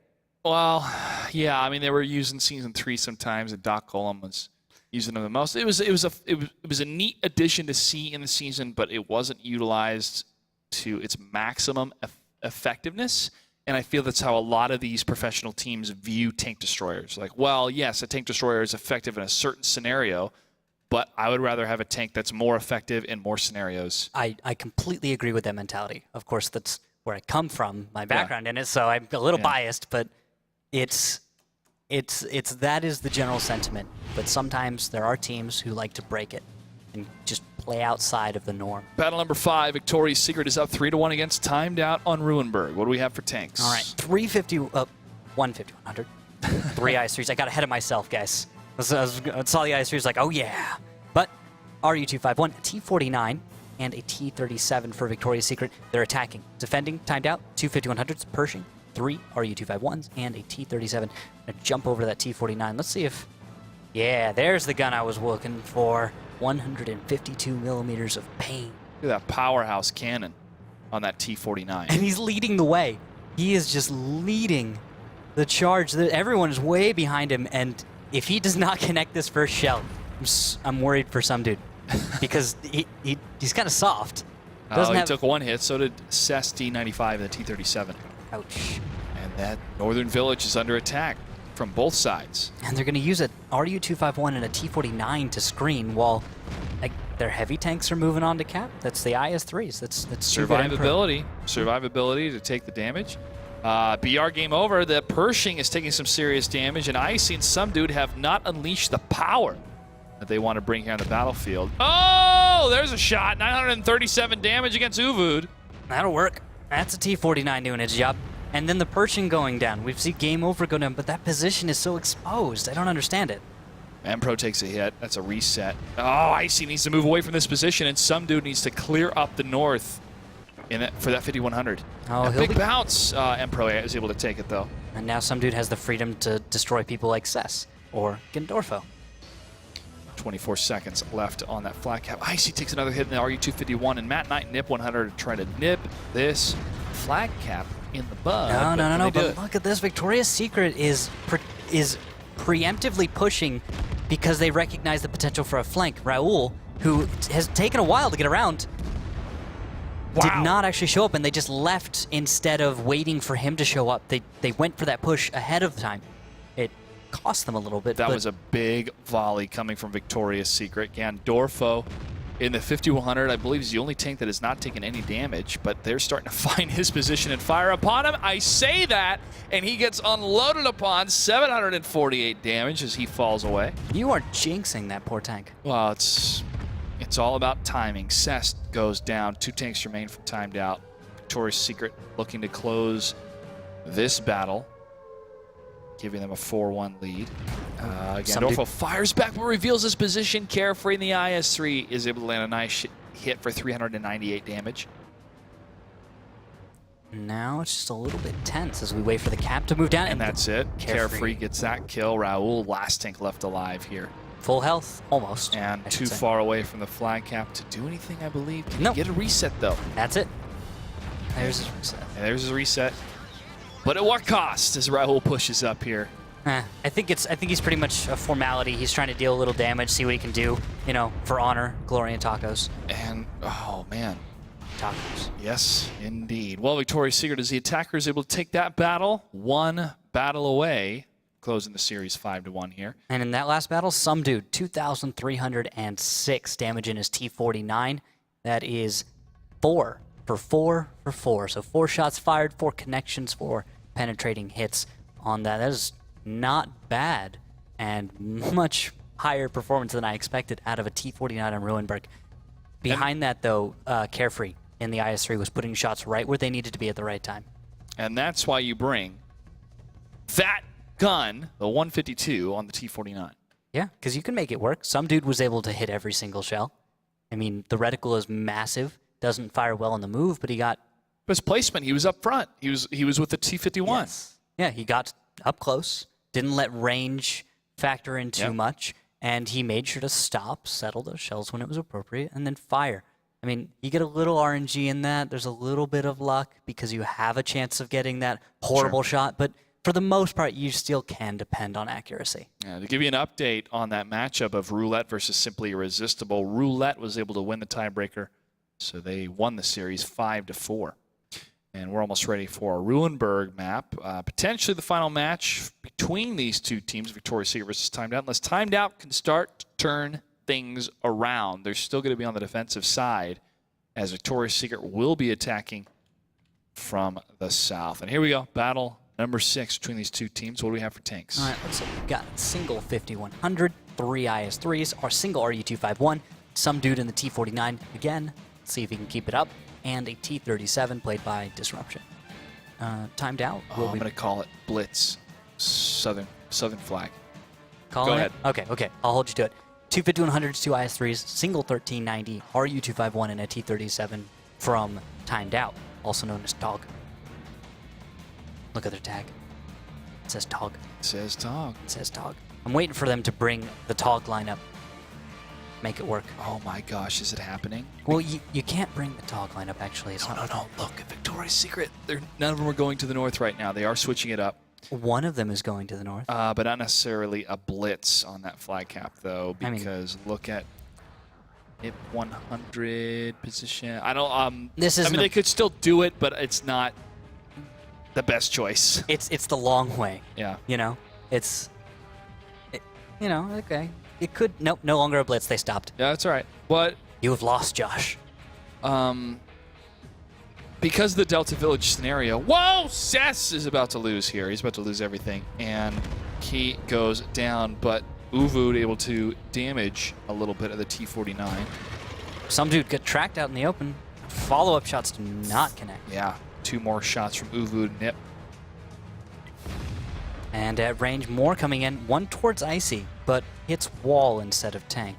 Well, yeah, I mean, they were using Season 3 sometimes, and Doc Golem was using them the most. It was a neat addition to see in the season, but it wasn't utilized to its maximum effectiveness. And I feel that's how a lot of these professional teams view tank destroyers. Like, well, yes, a tank destroyer is effective in a certain scenario, but I would rather have a tank that's more effective in more scenarios. I completely agree with that mentality. Of course, that's where I come from, my background in it, so I'm a little biased, but it's that is the general sentiment. But sometimes there are teams who like to break it and just play outside of the norm. Battle number 5, Victoria's Secret is up 3-1 against Timed Out on Ruinberg. What do we have for tanks? All right, 150, 100. 3 IS3s. I got ahead of myself, guys. I saw the IS3s like, oh yeah. But RU-251, a T-49, and a T-37 for Victoria's Secret. They're attacking. Defending, timed out, 2 5100s, Pershing, 3 RU-251s, and a T-37. I'm going to jump over to that T-49. Let's see if... Yeah, there's the gun I was looking for. 152 millimeters of pain. Look at that powerhouse cannon on that T-49. And he's leading the way. He is just leading the charge. Everyone is way behind him, and if he does not connect this first shell, I'm worried for some dude. Because he's kind of soft. He took one hit, so did Cess D95 and the T-37. Ouch. And that northern village is under attack from both sides. And they're going to use a RU-251 and a T-49 to screen while their heavy tanks are moving on to cap. That's the IS-3s. That's survivability. Survivability to take the damage. BR game over. The Pershing is taking some serious damage, and Icy and some dude have not unleashed the power that they want to bring here on the battlefield. Oh, there's a shot. 937 damage against Uvud. That'll work. That's a T-49 doing its job. And then the Pershing going down. We've seen game over go down, but that position is so exposed. I don't understand it. Empro takes a hit. That's a reset. Oh, Icy needs to move away from this position, and some dude needs to clear up the north for that 5100. Oh, a big bounce. Empro is able to take it, though. And now some dude has the freedom to destroy people like Cess or Gendorfo. 24 seconds left on that flat cap. Icy takes another hit in the RU-251, and Matt Knight nip 100 to try to nip this flag cap in the bud. No. But look at this. Victoria's Secret is preemptively pushing because they recognize the potential for a flank. Raul, who has taken a while to get around, did not actually show up, and they just left instead of waiting for him to show up. They went for that push ahead of time. It cost them a little bit. That was a big volley coming from Victoria's Secret. Gandorfo in the 5100, I believe, is the only tank that has not taken any damage, but they're starting to find his position and fire upon him. I say that, and he gets unloaded upon. 748 damage as he falls away. You are jinxing that poor tank. Well, it's all about timing. Cess goes down. 2 tanks remain from timed out. Victoria's Secret looking to close this battle, giving them a 4-1 lead. Gandolfo fires back but reveals his position. Carefree in the IS-3 is able to land a nice hit for 398 damage. Now it's just a little bit tense as we wait for the cap to move down. And that's it. Carefree gets that kill. Raul, last tank left alive here. Full health, almost. And too far away from the flag cap to do anything, I believe. Can he get a reset, though? That's it. There's his reset. And there's his reset. But at what cost as Raul pushes up here? I think he's pretty much a formality. He's trying to deal a little damage, see what he can do, for honor, glory, and tacos. And, oh, man. Tacos. Yes, indeed. Well, Victoria's Secret is the attacker is able to take that battle, 1 battle away, closing the series 5-1 here. And in that last battle, some dude, 2,306 damage in his T-49. That is 4 for 4 for 4. So 4 shots fired, 4 connections, 4 penetrating hits on that. That is not bad, and much higher performance than I expected out of a T-49 on Ruinberg. Behind that, though, Carefree in the IS-3 was putting shots right where they needed to be at the right time. And that's why you bring that gun, the 152, on the T-49. Yeah, because you can make it work. Some dude was able to hit every single shell. I mean, the reticle is massive. Doesn't fire well on the move, but he got His placement, he was up front. He was with the T-51. Yes. Yeah, he got up close, didn't let range factor in too much, and he made sure to stop, settle those shells when it was appropriate, and then fire. I mean, you get a little RNG in that. There's a little bit of luck because you have a chance of getting that horrible shot, but for the most part, you still can depend on accuracy. Yeah, to give you an update on that matchup of Roulette versus Simply Irresistible, Roulette was able to win the tiebreaker, so they won the series 5-4. And we're almost ready for a Ruinberg map. Potentially the final match between these two teams, Victoria's Secret versus Timed Out. Unless Timed Out can start to turn things around, they're still going to be on the defensive side as Victoria's Secret will be attacking from the south. And here we go, battle number 6 between these two teams. What do we have for tanks? All right, looks like we've got single 5100, 3 IS-3s, our single RU-251, some dude in the T-49 again. Let's see if he can keep it up. And a T-37 played by Disruption. Timed Out. I'm going to call it Blitz, Southern Flag. Go ahead. Okay. I'll hold you to it. 2 5100s, 2 IS-3s, single 1390, RU-251, and a T-37 from Timed Out, also known as TOG. Look at their tag. It says TOG. It says TOG. It says TOG. I'm waiting for them to bring the TOG lineup. Make it work. Oh my gosh, is it happening? Well, you can't bring the TOG lineup, actually. It's not No. Look at Victoria's Secret. None of them are going to the north right now. They are switching it up. One of them is going to the north. But not necessarily a blitz on that flag cap, though, because look at IP 100 position. I don't. They could still do it, but it's not the best choice. It's the long way. Yeah. Okay. It could. Nope. No longer a blitz. They stopped. Yeah, that's all right. But you have lost, Josh. Because of the Delta Village scenario, whoa! Sess is about to lose here. He's about to lose everything, and he goes down. But Uvude able to damage a little bit of the T-49. Some dude got tracked out in the open. Follow-up shots do not connect. Yeah, 2 more shots from Uvude and Nip. And at range, more coming in. One towards Icy, but hits wall instead of tank.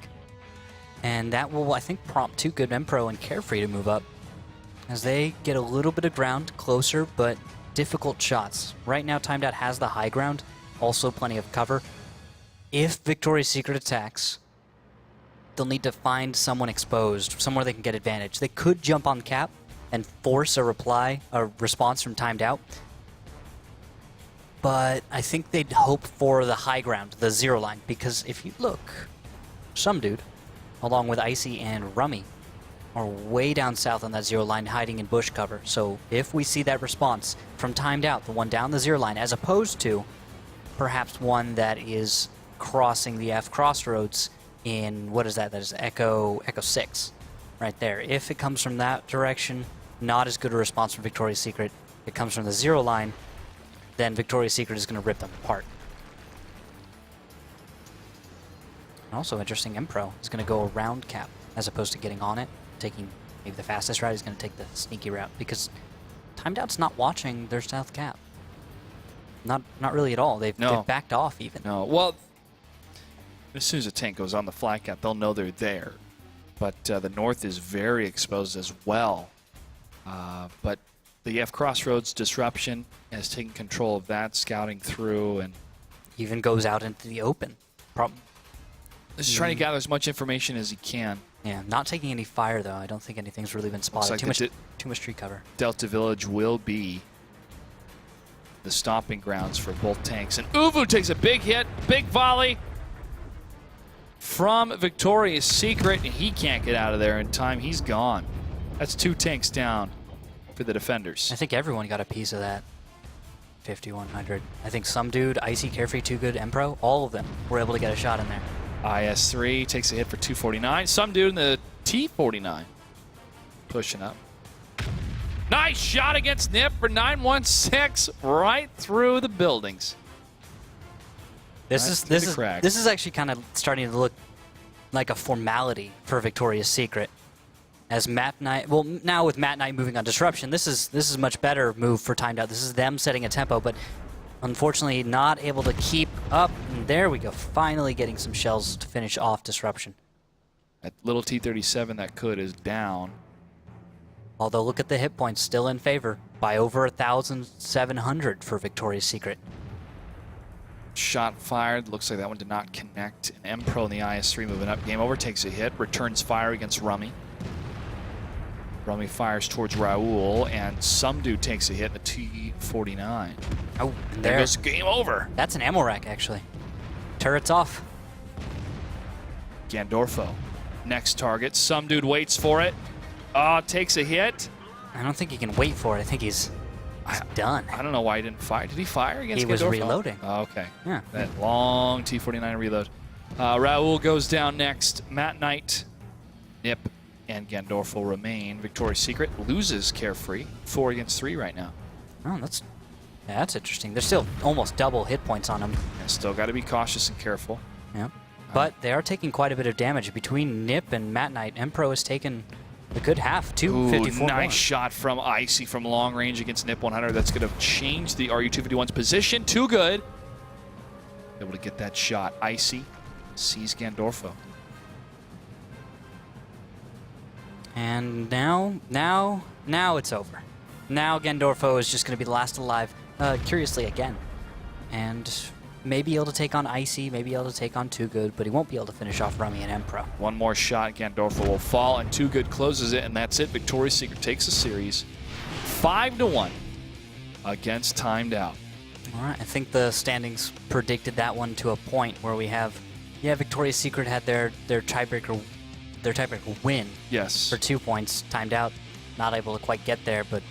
And that will, I think, prompt 2 good Empro and Carefree to move up as they get a little bit of ground closer, but difficult shots. Right now, Timed Out has the high ground, also plenty of cover. If Victoria's Secret attacks, they'll need to find someone exposed, somewhere they can get advantage. They could jump on cap and force a response from Timed Out. But I think they'd hope for the high ground, the 0 line, because if you look, some dude, along with Icy and Rummy, are way down south on that 0 line, hiding in bush cover. So if we see that response from Timed Out, the one down the 0 line, as opposed to perhaps one that is crossing the F crossroads in, what is that? That is Echo 6, right there. If it comes from that direction, not as good a response from Victoria's Secret. If it comes from the 0 line, then Victoria's Secret is going to rip them apart. And also interesting, Empro is going to go around cap as opposed to getting on it, taking maybe the fastest route. He's going to take the sneaky route because Timed Out's not watching their south cap. Not really at all. They've backed off even. No, well, as soon as a tank goes on the flag cap, they'll know they're there. But the north is very exposed as well. But the F Crossroads Disruption has taken control of that, scouting through, and even goes out into the open. Just trying to gather as much information as he can. Yeah, not taking any fire though. I don't think anything's really been spotted. Like too much tree cover. Delta Village will be the stomping grounds for both tanks. And Uvu takes a big hit, big volley from Victoria's Secret, and he can't get out of there in time. He's gone. That's 2 tanks down for the defenders. I think everyone got a piece of that 5100. I think some dude, Icy, Carefree, 2 good, Empro, all of them were able to get a shot in there. IS-3 takes a hit for 249. Some dude in the T-49 pushing up. Nice shot against Nip for 916 right through the buildings. This is actually kind of starting to look like a formality for Victoria's Secret. As Matt Knight, well, now with Matt Knight moving on Disruption, this is a much better move for Timed Out. This is them setting a tempo, but unfortunately not able to keep up. And there we go, finally getting some shells to finish off Disruption. That little T-37 that could is down. Although look at the hit points, still in favor by over 1,700 for Victoria's Secret. Shot fired. Looks like that one did not connect. And M-Pro in the IS-3 moving up. Game over, takes a hit. Returns fire against Rummy. Rummy fires towards Raul, and some dude takes a hit, the T-49. Oh, There goes game over. That's an ammo rack, actually. Turret's off. Gandorfo. Next target. Some dude waits for it. Takes a hit. I don't think he can wait for it. I think he's done. I don't know why he didn't fire. Did he fire against He was Gandorfo? reloading. Oh, okay. Yeah. That long T-49 reload. Raul goes down next. Matt Knight, Nip, and Gandorfo remain. Victoria's Secret loses Carefree. 4 against 3 right now. Oh, that's interesting. There's still almost double hit points on him. And still got to be cautious and careful. Yeah. But they are taking quite a bit of damage. Between Nip and Matt Knight, M-Pro has taken a good half, 254 nice more. shot from Icy from long range against Nip 100. That's going to change the RU-251's position. Too good. Able to get that shot. Icy sees Gandorfo. And now it's over. Now Gandorfo is just going to be the last alive, curiously again. And maybe able to take on Icy, maybe able to take on Too Good, but he won't be able to finish off Rummy and M-Pro. One more shot, Gandorfo will fall, and Too Good closes it, and that's it. Victoria's Secret takes the series 5-1 against Timed Out. All right, I think the standings predicted that one to a point where we have, Victoria's Secret had their tiebreaker win Yes. for 2 points. Timed Out, not able to quite get there, but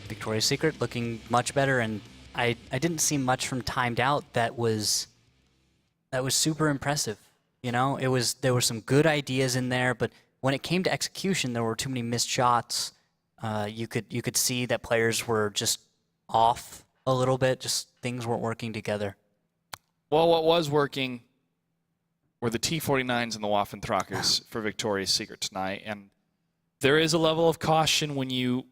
Victoria's Secret looking much better, and I didn't see much from Timed Out that was super impressive. You know, there were some good ideas in there, but when it came to execution, there were too many missed shots. You could see that players were just off a little bit, just things weren't working together. Well, what was working were the T-49s and the Waffentrackers for Victoria's Secret tonight, and there is a level of caution when you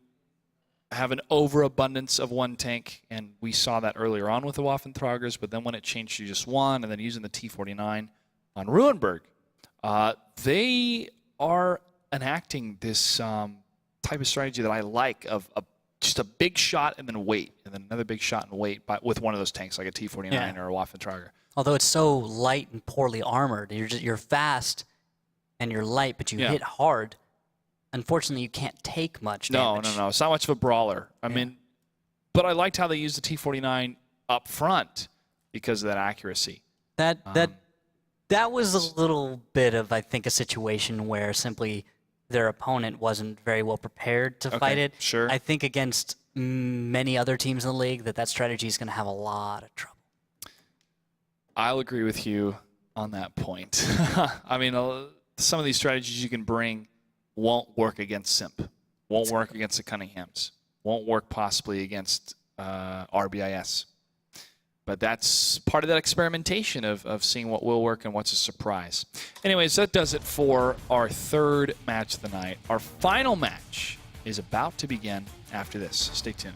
have an overabundance of one tank, and we saw that earlier on with the Waffentraggers, but then when it changed to just one, and then using the T-49 on Ruinberg, they are enacting this type of strategy that I like of just a big shot and then wait, and then another big shot and wait with one of those tanks like a T-49 or a Waffentrager. Although it's so light and poorly armored, you're fast and you're light, but you hit hard. Unfortunately, you can't take much damage. No. It's not much of a brawler. I mean, but I liked how they used the T-49 up front because of that accuracy. That was a little bit of, I think, a situation where simply their opponent wasn't very well prepared to fight it. Sure. I think against many other teams in the league that strategy is going to have a lot of trouble. I'll agree with you on that point. I mean, some of these strategies you can bring won't work against Simp, won't work against the Cunninghams, won't work possibly against RBIS. But that's part of that experimentation of seeing what will work and what's a surprise. Anyways, that does it for our third match of the night. Our final match is about to begin after this. Stay tuned.